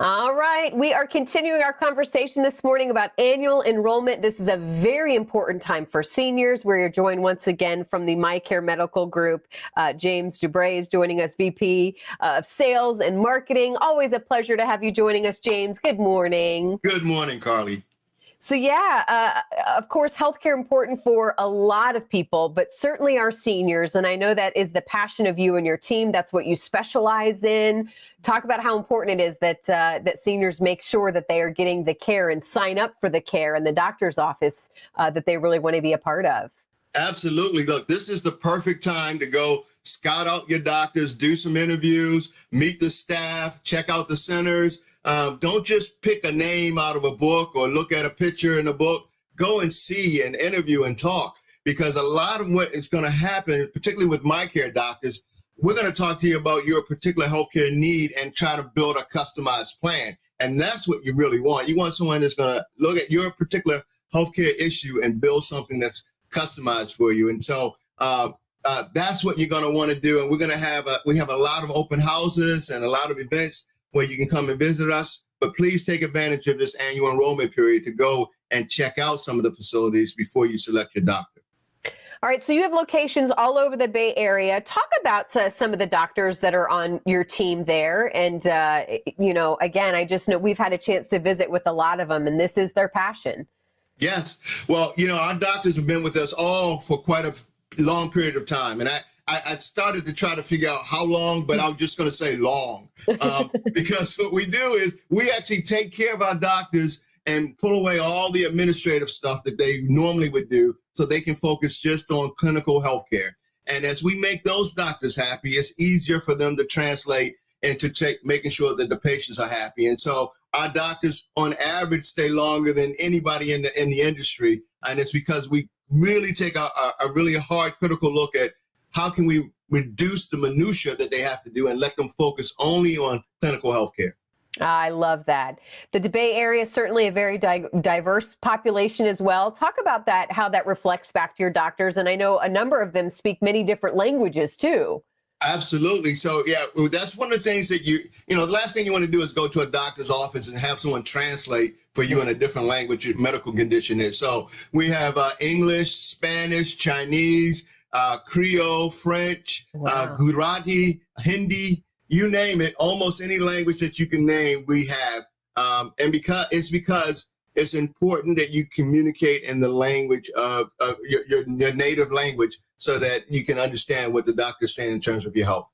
All right, we are continuing our conversation this morning about annual enrollment. This is a very important time for seniors. We're joined once again from the MyCare Medical Group. James Dubray is joining us, VP of Sales and Marketing. Always a pleasure to have you joining us, James. Good morning. Good morning, Carly. So yeah, of course, healthcare important for a lot of people, but certainly our seniors. And I know that is the passion of you and your team. That's what you specialize in. Talk about how important it is that that seniors make sure that they are getting the care and sign up for the care in the doctor's office that they really want to be a part of. Absolutely. Look, this is the perfect time to go scout out your doctors, do some interviews, meet the staff, check out the centers. Don't just pick a name out of a book or look at a picture in a book. Go and see and interview and talk, because a lot of what is going to happen, particularly with MyCare doctors, we're going to talk to you about your particular healthcare need and try to build a customized plan. And that's what you really want. You want someone that's going to look at your particular healthcare issue and build something that's customized for you. And so that's what you're going to want to do. And we're going to have we have a lot of open houses and a lot of events where you can come and visit us. But please take advantage of this annual enrollment period to go and check out some of the facilities before you select your doctor. All right, so you have locations all over the Bay Area. Talk about some of the doctors that are on your team there. And, you know, again, I just know we've had a chance to visit with a lot of them, and this is their passion. Yes. Well, you know, our doctors have been with us all for quite a long period of time. And I started to try to figure out how long, but I'm just going to say long, because what we do is we actually take care of our doctors and pull away all the administrative stuff that they normally would do so they can focus just on clinical health care. And as we make those doctors happy, it's easier for them to translate into making sure that the patients are happy. And so our doctors on average stay longer than anybody in the industry. And it's because we really take a really hard critical look at how can we reduce the minutia that they have to do and let them focus only on clinical health care. I love that. The Bay Area is certainly a very diverse population as well. Talk about that, how that reflects back to your doctors. And I know a number of them speak many different languages too. Absolutely. So, yeah, that's one of the things that the last thing you want to do is go to a doctor's office and have someone translate for you in a different language your medical condition is. So we have English, Spanish, Chinese, Creole, French, Gujarati, Hindi, you name it, almost any language that you can name, we have. And because it's important that you communicate in the language of your native language so that you can understand what the doctor's saying in terms of your health.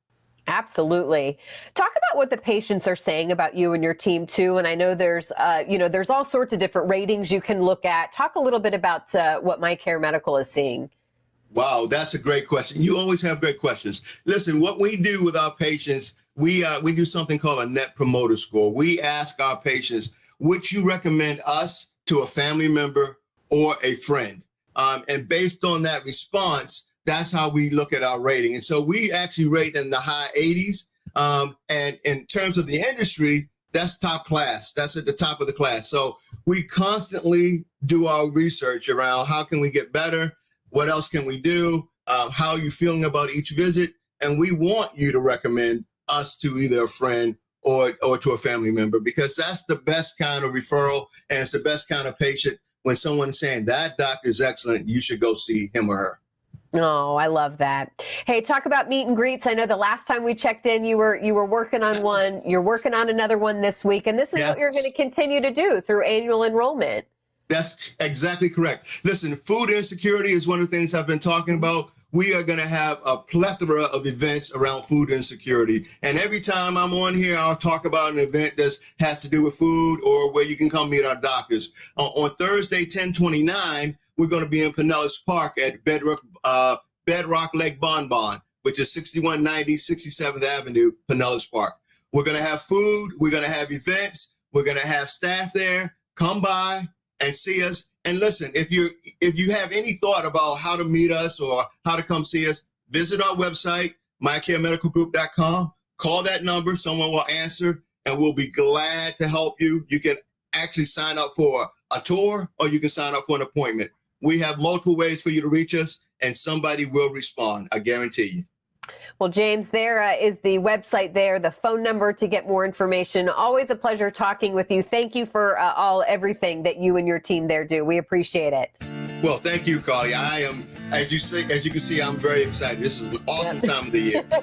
Absolutely. Talk about what the patients are saying about you and your team too. And I know there's all sorts of different ratings you can look at. Talk a little bit about what MyCare Medical is seeing. Wow, that's a great question. You always have great questions. Listen, what we do with our patients, we do something called a Net Promoter Score. We ask our patients, would you recommend us to a family member or a friend? And based on that response, that's how we look at our rating. And so we actually rate in the high 80s. And in terms of the industry, that's top class. That's at the top of the class. So we constantly do our research around how can we get better? What else can we do? How are you feeling about each visit? And we want you to recommend us to either a friend or to a family member, because that's the best kind of referral and it's the best kind of patient. When someone's saying that doctor is excellent, you should go see him or her. Oh, I love that. Hey, talk about meet and greets. I know the last time we checked in, you were working on one. You're working on another one this week, and this is what you're going to continue to do through annual enrollment. That's exactly correct. Listen, food insecurity is one of the things I've been talking about. We are going to have a plethora of events around food insecurity. And every time I'm on here, I'll talk about an event that has to do with food or where you can come meet our doctors. On Thursday, 10/29, we're going to be in Pinellas Park at Bedrock Lake Bonbon, which is 6190 67th Avenue, Pinellas Park. We're going to have food. We're going to have events. We're going to have staff there. Come by and see us. And listen, if you have any thought about how to meet us or how to come see us, visit our website, mycaremedicalgroup.com. Call that number. Someone will answer, and we'll be glad to help you. You can actually sign up for a tour, or you can sign up for an appointment. We have multiple ways for you to reach us, and somebody will respond. I guarantee you. Well, James, there is the website there, the phone number to get more information. Always a pleasure talking with you. Thank you for everything that you and your team there do. We appreciate it. Well, thank you, Carly. I am, as you can see, I'm very excited. This is an awesome time of the year.